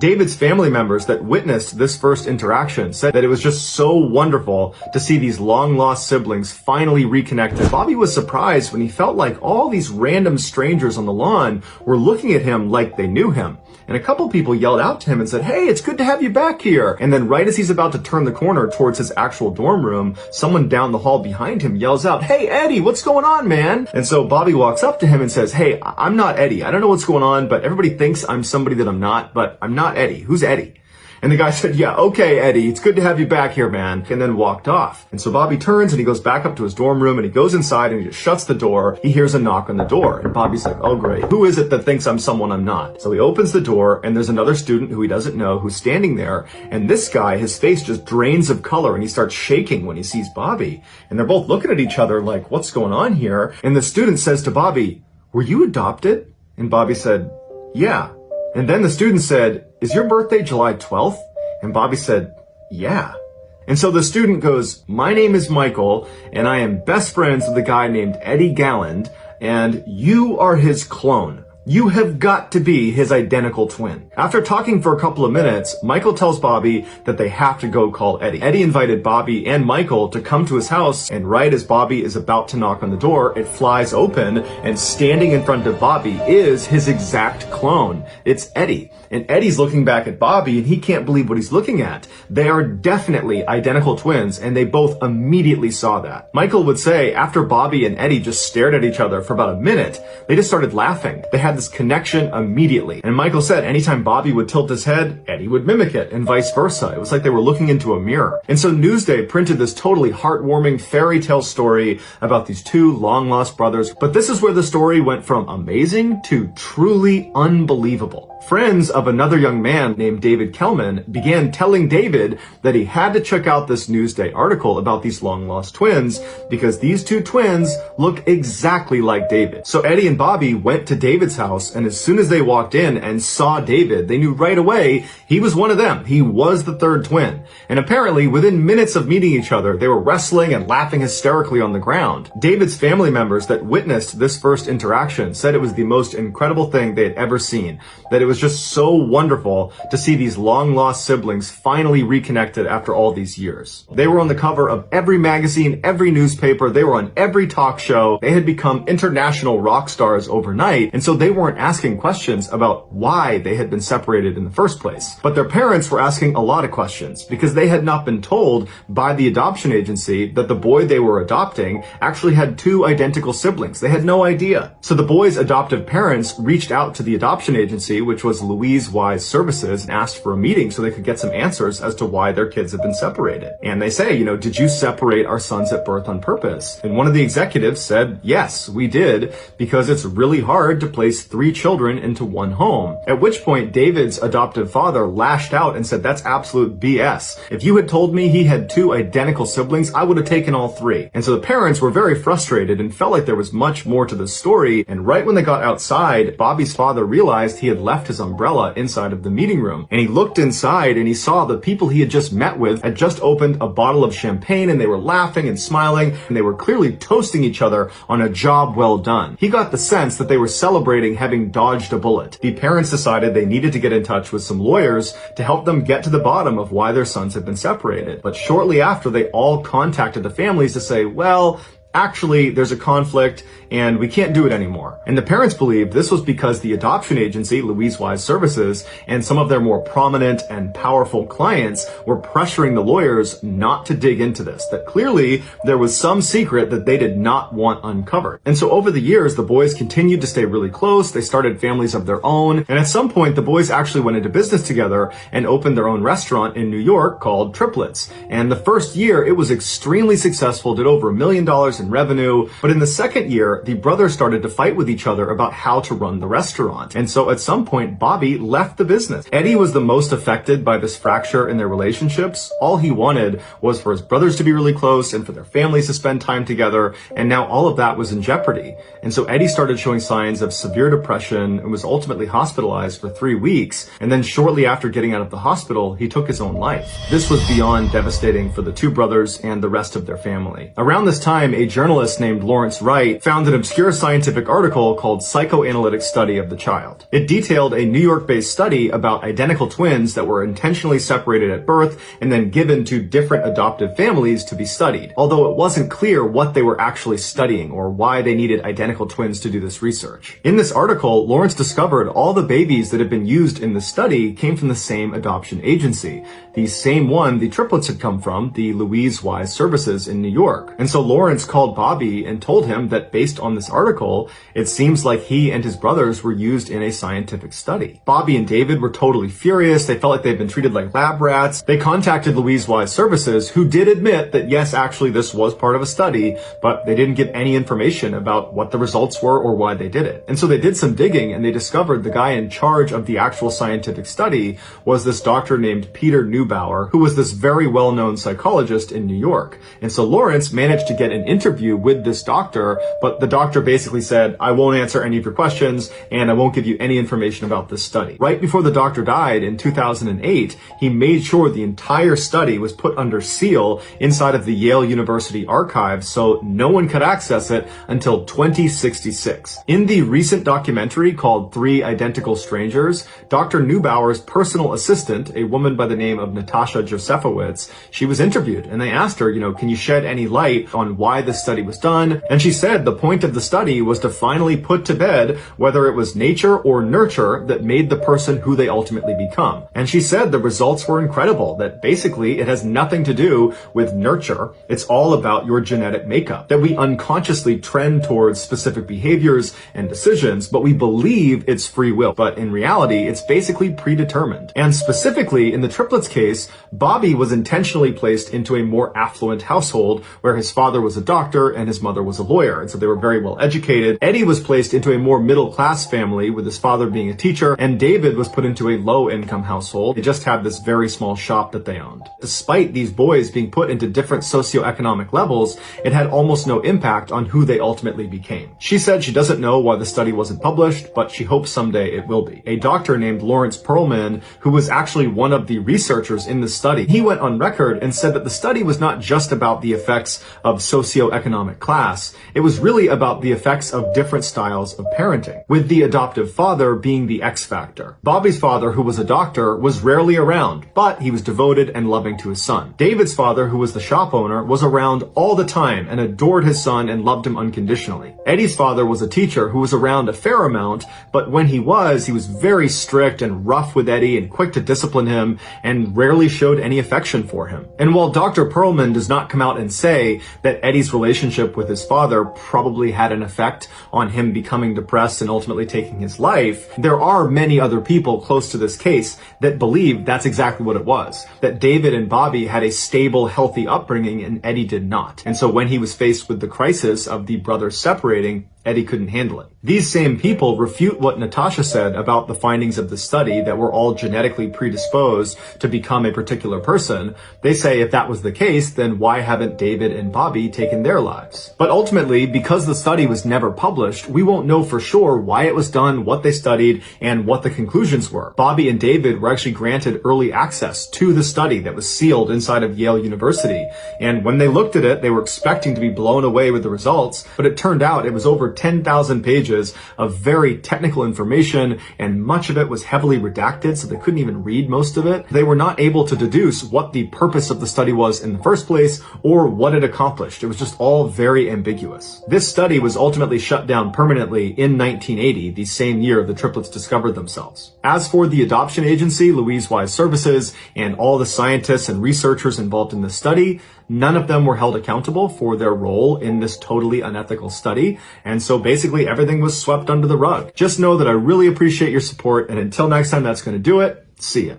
David's family members that witnessed this first interaction said that it was just so wonderful to see these long-lost siblings finally reconnected. Bobby was surprised when he felt like all these random strangers on the lawn were looking at him like they knew him. And a couple people yelled out to him and said, "Hey, it's good to have you back here." And then right as he's about to turn the corner towards his actual dorm room, someone down the hall behind him yells out, "Hey, Eddie, what's going on, man?" And so Bobby walks up to him and says, "Hey, I'm not Eddie. I don't know what's going on, but everybody thinks I'm somebody that I'm not, but I'm not Eddie. Who's Eddie?" And the guy said, "Yeah, okay, Eddie, it's good to have you back here, man," and then walked off. And so Bobby turns and he goes back up to his dorm room and he goes inside and he just shuts the door. He hears a knock on the door and Bobby's like, "Oh great, who is it that thinks I'm someone I'm not?" So he opens the door and there's another student who he doesn't know who's standing there, and this guy, his face just drains of color and he starts shaking when he sees Bobby. And they're both looking at each other like, what's going on here? And the student says to Bobby, "Were you adopted?" And Bobby said, "Yeah." And then the student said, "Is your birthday July 12th? And Bobby said, "Yeah." And so the student goes, "My name is Michael, and I am best friends with a guy named Eddie Galland, and you are his clone. You have got to be his identical twin." After talking for a couple of minutes, Michael tells Bobby that they have to go call Eddie. Eddie invited Bobby and Michael to come to his house, and right as Bobby is about to knock on the door, it flies open, and standing in front of Bobby is his exact clone. It's Eddie. And Eddie's looking back at Bobby, and he can't believe what he's looking at. They are definitely identical twins, and they both immediately saw that. Michael would say after Bobby and Eddie just stared at each other for about a minute, they just started laughing. They had this connection immediately. And Michael said anytime Bobby would tilt his head, Eddie would mimic it, and vice versa. It was like they were looking into a mirror. And so Newsday printed this totally heartwarming fairy tale story about these two long-lost brothers. But this is where the story went from amazing to truly unbelievable. Friends of another young man named David Kelman began telling David that he had to check out this Newsday article about these long-lost twins because these two twins look exactly like David. So Eddie and Bobby went to David's house, and as soon as they walked in and saw David, they knew right away he was one of them. He was the third twin. And apparently within minutes of meeting each other, they were wrestling and laughing hysterically on the ground. David's family members that witnessed this first interaction said it was the most incredible thing they had ever seen, that it was just so wonderful to see these long-lost siblings finally reconnected after all these years. They were on the cover of every magazine, every newspaper, they were on every talk show. They had become international rock stars overnight, and so they weren't asking questions about why they had been separated in the first place. But their parents were asking a lot of questions because they had not been told by the adoption agency that the boy they were adopting actually had two identical siblings. They had no idea. So the boy's adoptive parents reached out to the adoption agency, which was Louise Wise Services, and asked for a meeting so they could get some answers as to why their kids had been separated. And they say, did you separate our sons at birth on purpose? And one of the executives said, yes, we did, because it's really hard to place three children into one home. At which point David's adoptive father lashed out and said, that's absolute BS. If you had told me he had two identical siblings, I would have taken all three. And so the parents were very frustrated and felt like there was much more to the story. And right when they got outside, Bobby's father realized he had left his umbrella inside of the meeting room. And he looked inside and he saw the people he had just met with had just opened a bottle of champagne, and they were laughing and smiling, and they were clearly toasting each other on a job well done. He got the sense that they were celebrating having dodged a bullet. The parents decided they needed to get in touch with some lawyers to help them get to the bottom of why their sons had been separated. But shortly after, they all contacted the families to say, well, actually, there's a conflict and we can't do it anymore. And the parents believed this was because the adoption agency, Louise Wise Services, and some of their more prominent and powerful clients were pressuring the lawyers not to dig into this, that clearly there was some secret that they did not want uncovered. And so over the years, the boys continued to stay really close. They started families of their own. And at some point, the boys actually went into business together and opened their own restaurant in New York called Triplets. And the first year, it was extremely successful, did over $1 million in revenue. But in the second year, the brothers started to fight with each other about how to run the restaurant. And so at some point, Bobby left the business. Eddie was the most affected by this fracture in their relationships. All he wanted was for his brothers to be really close and for their families to spend time together. And now all of that was in jeopardy. And so Eddie started showing signs of severe depression and was ultimately hospitalized for 3 weeks. And then shortly after getting out of the hospital, he took his own life. This was beyond devastating for the two brothers and the rest of their family. Around this time, a journalist named Lawrence Wright found an obscure scientific article called Psychoanalytic Study of the Child. It detailed a New York-based study about identical twins that were intentionally separated at birth and then given to different adoptive families to be studied, although it wasn't clear what they were actually studying or why they needed identical twins to do this research. In this article, Lawrence discovered all the babies that had been used in the study came from the same adoption agency, the same one the triplets had come from, the Louise Wise Services in New York. And so Lawrence called Bobby and told him that based on this article, it seems like he and his brothers were used in a scientific study. Bobby and David were totally furious. They felt like they'd been treated like lab rats. They contacted Louise Wise Services, who did admit that yes, actually this was part of a study, but they didn't give any information about what the results were or why they did it. And so they did some digging and they discovered the guy in charge of the actual scientific study was this doctor named Peter Neubauer, who was this very well-known psychologist in New York. And so Lawrence managed to get an interview with this doctor, but the doctor basically said, I won't answer any of your questions and I won't give you any information about this study. Right before the doctor died in 2008, he made sure the entire study was put under seal inside of the Yale University archives so no one could access it until 2066. In the recent documentary called Three Identical Strangers, Dr. Neubauer's personal assistant, a woman by the name of Natasha Josefowitz, she was interviewed and they asked her, can you shed any light on why this study was done? And she said the point of the study was to finally put to bed whether it was nature or nurture that made the person who they ultimately become. And she said the results were incredible, that basically it has nothing to do with nurture. It's all about your genetic makeup, that we unconsciously trend towards specific behaviors and decisions, but we believe it's free will. But in reality, it's basically predetermined. And specifically in the triplets case, Bobby was intentionally placed into a more affluent household where his father was a doctor and his mother was a lawyer. And so they were very well educated. Eddie was placed into a more middle-class family with his father being a teacher, and David was put into a low-income household. They just had this very small shop that they owned. Despite these boys being put into different socioeconomic levels, it had almost no impact on who they ultimately became. She said she doesn't know why the study wasn't published, but she hopes someday it will be. A doctor named Lawrence Perlman, who was actually one of the researchers in the study, he went on record and said that the study was not just about the effects of socioeconomic class, it was really about the effects of different styles of parenting, with the adoptive father being the X factor. Bobby's father, who was a doctor, was rarely around, but he was devoted and loving to his son. David's father, who was the shop owner, was around all the time and adored his son and loved him unconditionally. Eddie's father was a teacher who was around a fair amount, but when he was very strict and rough with Eddie and quick to discipline him and rarely showed any affection for him. And while Dr. Perlman does not come out and say that Eddie's relationship with his father probably had an effect on him becoming depressed and ultimately taking his life, there are many other people close to this case that believe that's exactly what it was. That David and Bobby had a stable, healthy upbringing and Eddie did not. And so when he was faced with the crisis of the brothers separating, Eddie couldn't handle it. These same people refute what Natasha said about the findings of the study that we're all genetically predisposed to become a particular person. They say if that was the case, then why haven't David and Bobby taken their lives? But ultimately, because the study was never published, we won't know for sure why it was done, what they studied, and what the conclusions were. Bobby and David were actually granted early access to the study that was sealed inside of Yale University. And when they looked at it, they were expecting to be blown away with the results, but it turned out it was over 10,000 pages of very technical information, and much of it was heavily redacted, so they couldn't even read most of it. They were not able to deduce what the purpose of the study was in the first place or what it accomplished. It was just all very ambiguous. This study was ultimately shut down permanently in 1980, the same year the triplets discovered themselves. As for the adoption agency, Louise Wise Services, and all the scientists and researchers involved in the study, none of them were held accountable for their role in this totally unethical study, and so basically everything was swept under the rug. Just know that I really appreciate your support, and until next time, that's going to do it. See ya.